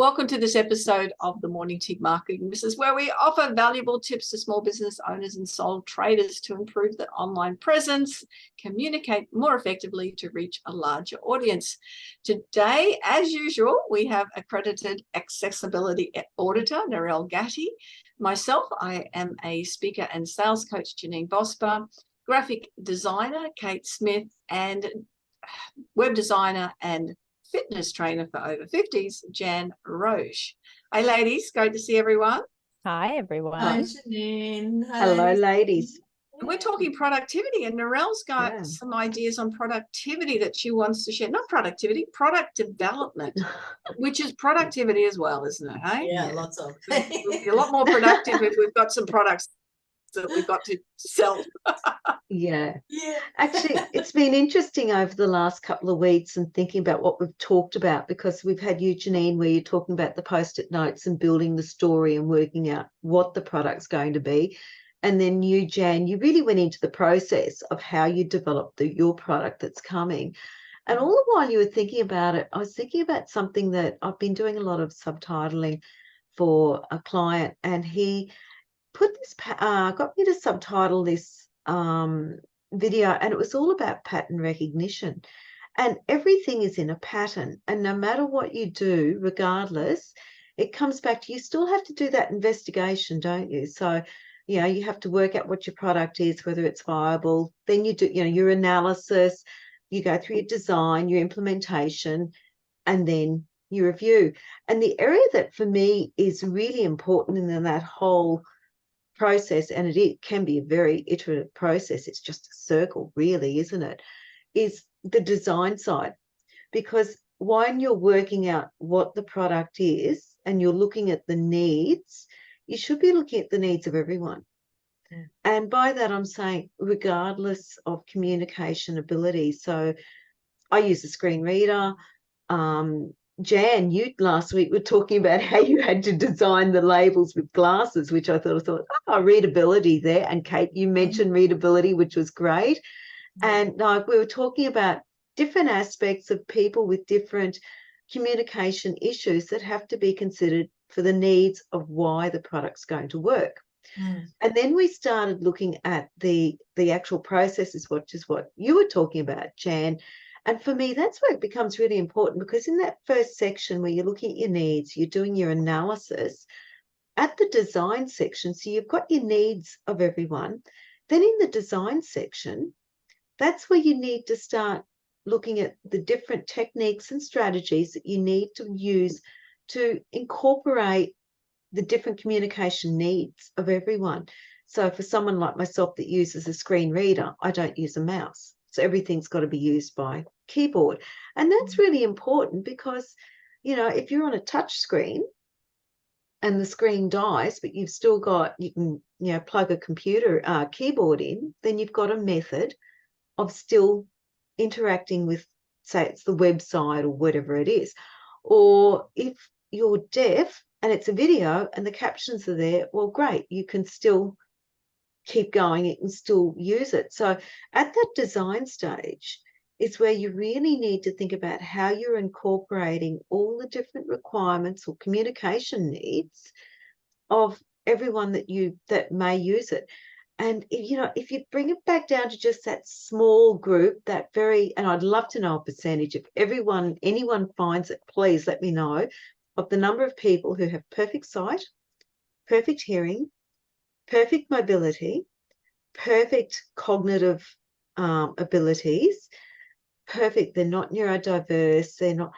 Welcome to this episode of the Morning Tig Marketing Business, where we offer valuable tips to small business owners and sole traders to improve their online presence, communicate more effectively to reach a larger audience. Today, as usual, we have accredited accessibility auditor, Narelle Gatti. Myself, I am a speaker and sales coach, Janine Bosper, graphic designer, Kate Smith, and web designer and fitness trainer for over 50s, Jan Roche. Hey, ladies, great to see everyone. Hi, everyone. Hi, Janine. Hi, hello, ladies. We're talking productivity, and Narelle's got some ideas on productivity that she wants to share. Not productivity, product development, which is productivity as well, isn't it? Hey? Yeah, lots of. We'll be a lot more productive if we've got some products that we've got to sell. Yeah. Actually, it's been interesting over the last couple of weeks and thinking about what we've talked about, because we've had you, Janine, where you're talking about the post-it notes and building the story and working out what the product's going to be. And then you, Jan, you really went into the process of how you developed your product that's coming. And all the while you were thinking about it, I was thinking about something that I've been doing a lot of subtitling for a client, and he put this, got me to subtitle this video, and it was all about pattern recognition. And everything is in a pattern, and no matter what you do, regardless, it comes back to, you still have to do that investigation, don't you? So, you know, you have to work out what your product is, whether it's viable. Then you do, you know, your analysis, you go through your design, your implementation, and then your review. And the area that for me is really important in that whole process, and it can be a very iterative process, it's just a circle really, isn't it, is the design side. Because when you're working out what the product is and you're looking at the needs, you should be looking at the needs of everyone. And by that I'm saying regardless of communication ability. So I use a screen reader. Jan, you last week were talking about how you had to design the labels with glasses, which I thought, readability there. And Kate, you mentioned readability, which was great. And we were talking about different aspects of people with different communication issues that have to be considered for the needs of why the product's going to work. And then we started looking at the actual processes, which is what you were talking about, Jan. And for me, that's where it becomes really important, because in that first section where you're looking at your needs, you're doing your analysis at the design section. So you've got your needs of everyone. Then in the design section, that's where you need to start looking at the different techniques and strategies that you need to use to incorporate the different communication needs of everyone. So for someone like myself that uses a screen reader, I don't use a mouse. So everything's got to be used by keyboard. And that's really important, because, you know, if you're on a touch screen and the screen dies, but you've still got, you can, you know, plug a computer keyboard in, then you've got a method of still interacting with, say it's the website or whatever it is. Or if you're deaf and it's a video and the captions are there, well, great, you can still keep going, it can still use it. So at that design stage is where you really need to think about how you're incorporating all the different requirements or communication needs of everyone that may use it. And you know, if you bring it back down to just that small group, and I'd love to know a percentage, if anyone finds it, please let me know, of the number of people who have perfect sight, perfect hearing, perfect mobility, perfect cognitive abilities, perfect, they're not neurodiverse, they're not,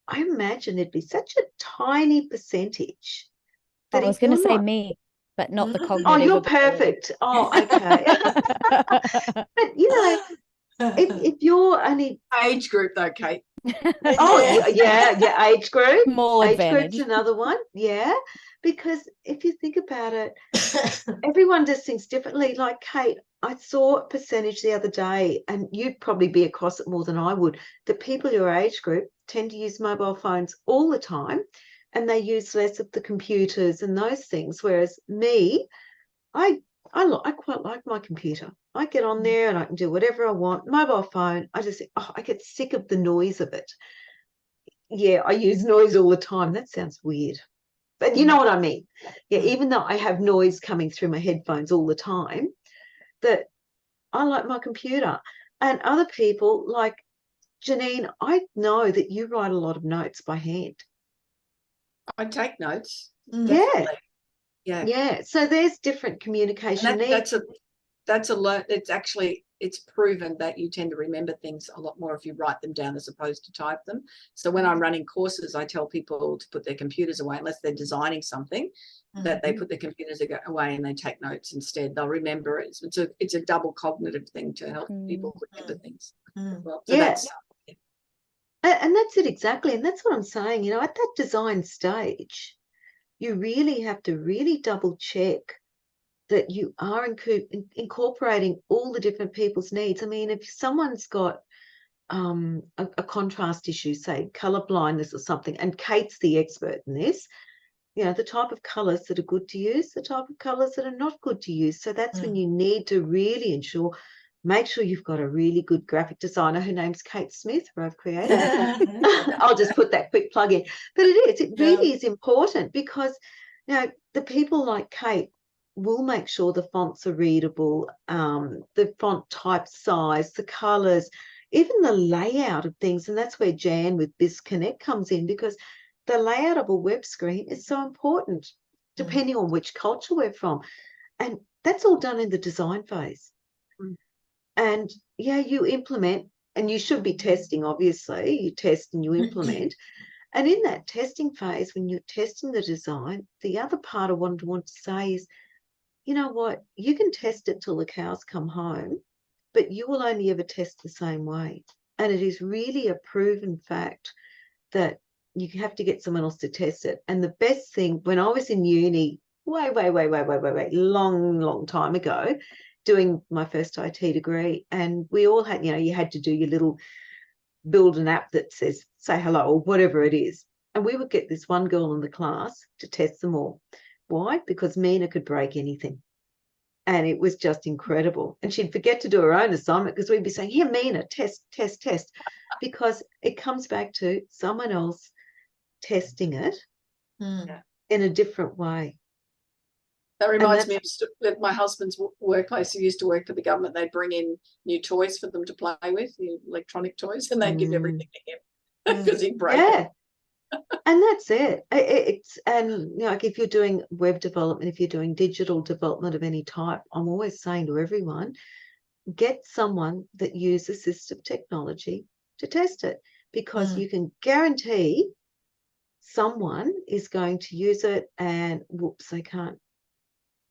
I imagine it'd be such a tiny percentage. I was going to say me, but not the cognitive. Oh, you're perfect. Oh, okay. But, you know, if you're only... Age group though, Kate. Oh, yeah, age group. More age advantage. group's another one, yeah. Because if you think about it, everyone does things differently. Like Kate, I saw a percentage the other day, and you'd probably be across it more than I would, that people your age group tend to use mobile phones all the time, and they use less of the computers and those things. Whereas me, I quite like my computer. I get on there and I can do whatever I want. Mobile phone, I just think, I get sick of the noise of it. yeah, I use noise all the time. That sounds weird. But you know what I mean? Yeah, even though I have noise coming through my headphones all the time, that I like my computer. And other people, like Janine, I know that you write a lot of notes by hand. I take notes. Yeah. Yeah. Yeah. So there's different communication needs. That's a lot. It's proven that you tend to remember things a lot more if you write them down as opposed to type them. So when I'm running courses, I tell people to put their computers away unless they're designing something, that they put their computers away and they take notes instead. They'll remember it. It's a double cognitive thing to help people remember things. Well, so that's and that's it exactly. And that's what I'm saying. At that design stage, you really have to really double check that you are incorporating all the different people's needs. I mean, if someone's got a contrast issue, say color blindness or something, and Kate's the expert in this, the type of colors that are good to use, the type of colors that are not good to use. So that's when you need to really make sure you've got a really good graphic designer. Her name's Kate Smith, who I've created. I'll just put that quick plug in. But it really is important because, the people like Kate will make sure the fonts are readable, the font type size, the colors, even the layout of things. And that's where Jan with BizConnect comes in, because the layout of a web screen is so important, depending on which culture we're from. And that's all done in the design phase. And you implement, and you should be testing, obviously. You test and you implement. And in that testing phase, when you're testing the design, the other part I want to say is, you know what, you can test it till the cows come home, but you will only ever test the same way. And it is really a proven fact that you have to get someone else to test it. And the best thing, when I was in uni, way, long time ago, doing my first IT degree, and we all had, you had to do your little build an app that says, say hello, or whatever it is. And we would get this one girl in the class to test them all. Why? Because Mina could break anything. And it was just incredible. And she'd forget to do her own assignment because we'd be saying, here, Mina, test. Because it comes back to someone else testing it in a different way. That reminds me of my husband's workplace. He used to work for the government. They'd bring in new toys for them to play with, new electronic toys, and they'd give everything to him because he'd break it. And that's it. Like if you're doing web development, if you're doing digital development of any type, I'm always saying to everyone, get someone that uses assistive technology to test it, because you can guarantee someone is going to use it and whoops, they can't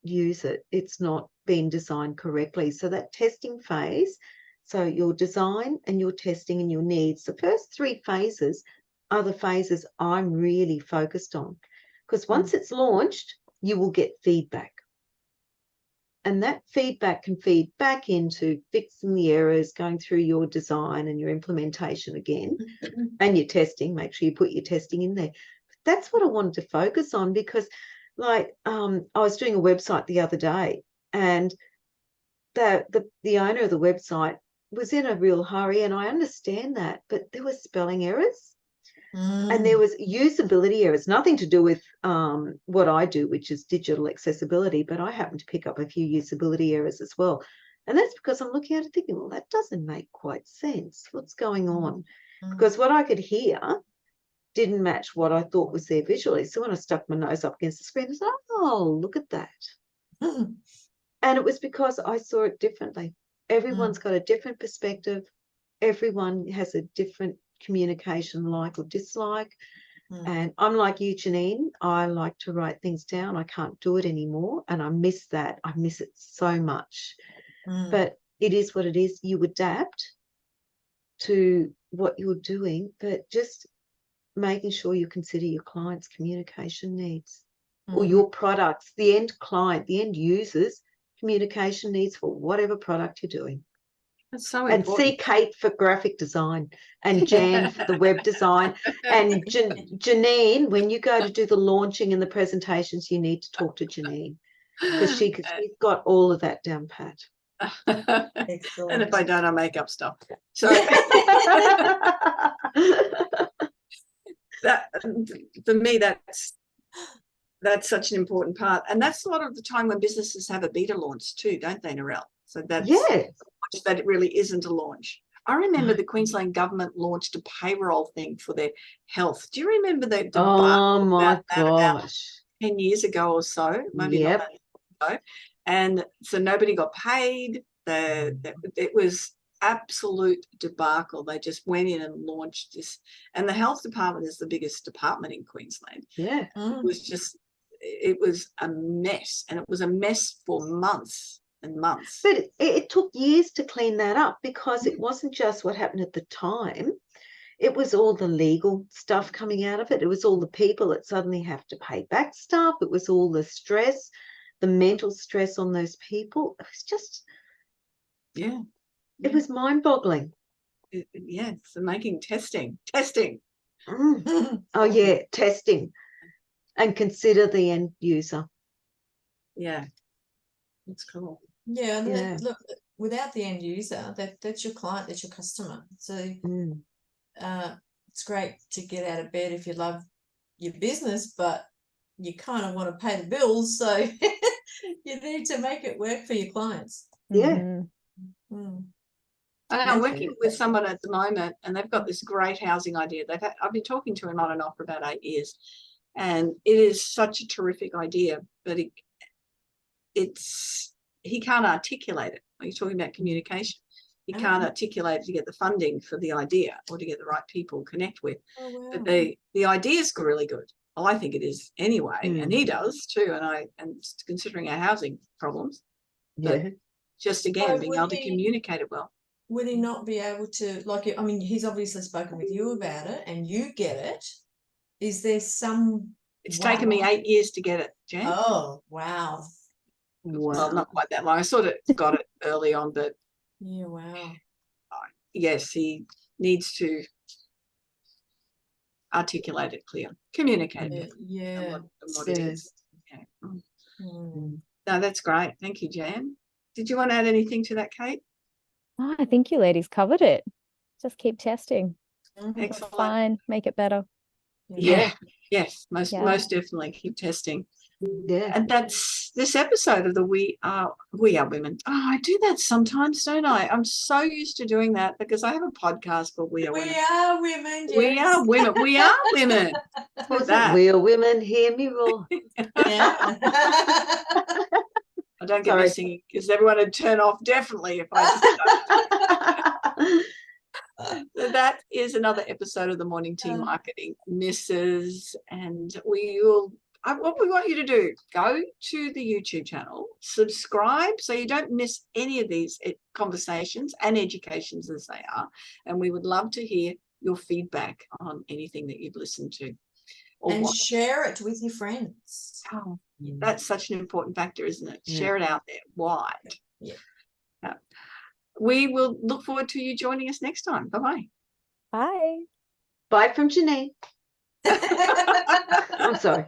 use it. It's not been designed correctly. So that testing phase, so your design and your testing and your needs, the first 3 phases are the phases I'm really focused on, because once it's launched, you will get feedback. And that feedback can feed back into fixing the errors, going through your design and your implementation again, and your testing. Make sure you put your testing in there. That's what I wanted to focus on, because I was doing a website the other day, and the owner of the website was in a real hurry, and I understand that, but there were spelling errors. And there was usability errors, nothing to do with what I do, which is digital accessibility, but I happen to pick up a few usability errors as well. And that's because I'm looking at it thinking, well, that doesn't make quite sense. What's going on? Because what I could hear didn't match what I thought was there visually. So when I stuck my nose up against the screen, I said, oh, look at that. And it was because I saw it differently. Everyone's got a different perspective. Everyone has a different communication like or dislike. And I'm like you, Janine. I like to write things down. I can't do it anymore. And I miss that. I miss it so much. But it is what it is. You adapt to what you're doing, but just making sure you consider your client's communication needs or your products, the end client, the end user's communication needs for whatever product you're doing. That's so and important. see Kate for graphic design and Jan for the web design. And Janine, when you go to do the launching and the presentations, you need to talk to Janine because she's got all of that down pat. Excellent. And if I don't, I make up stuff. So that for me, that's such an important part. And that's a lot of the time when businesses have a beta launch too, don't they, Narelle? So that's that it really isn't a launch. I remember the Queensland government launched a payroll thing for their health. Do you remember the debacle Oh my about that about gosh. 10 years ago or so? Maybe not that long ago. And so nobody got paid. It was absolute debacle. They just went in and launched this. And the health department is the biggest department in Queensland. Yeah. It was a mess. And it was a mess for months and months. But it took years to clean that up, because it wasn't just what happened at the time. It was all the legal stuff coming out of it. It was all the people that suddenly have to pay back stuff. It was all the stress, the mental stress on those people. It was just, it was mind-boggling. So making testing. Oh yeah, testing, and consider the end user. Yeah, that's cool. Yeah, and then, look, without the end user, that's your client, that's your customer. So it's great to get out of bed if you love your business, but you kind of want to pay the bills, so you need to make it work for your clients. Yeah. I'm working with someone at the moment, and they've got this great housing idea. I've been talking to him on and off for about 8 years, and it is such a terrific idea, but he can't articulate it. When you're talking about communication, he can't articulate it to get the funding for the idea or to get the right people to connect with. Oh, wow. But the idea is really good. Well, I think it is anyway, and he does too. And considering our housing problems, but just again being able to communicate it well. Would he not be able to, like, I mean, he's obviously spoken with you about it, and you get it. Is there some? It's taken me 8 years to get it, Jen. Oh, wow. Well, not quite that long. I sort of got it early on, but yeah, wow. Yes, he needs to articulate it clear, communicate it. Yeah. What it is. Yeah. No, that's great. Thank you, Jan. Did you want to add anything to that, Kate? Oh, I think you ladies covered it. Just keep testing. Excellent. Fine, make it better. Yeah. Yes, most definitely keep testing. Yeah. And that's this episode of the We Are Women. Oh, I do that sometimes, don't I? I'm so used to doing that because I have a podcast called We Are Women. We are women. Yes. We are women. We are women. What's that? We are women. Hear me roar. Yeah. I don't get me singing because everyone would turn off definitely if I just So that is another episode of the Morning Tea Marketing Misses, and what we want you to do, go to the YouTube channel, subscribe so you don't miss any of these conversations and educations as they are, and we would love to hear your feedback on anything that you've listened to. And share it with your friends. Oh, that's such an important factor, isn't it? Share it out there wide. Yeah. We will look forward to you joining us next time. Bye-bye. Bye. Bye from Janine. I'm sorry.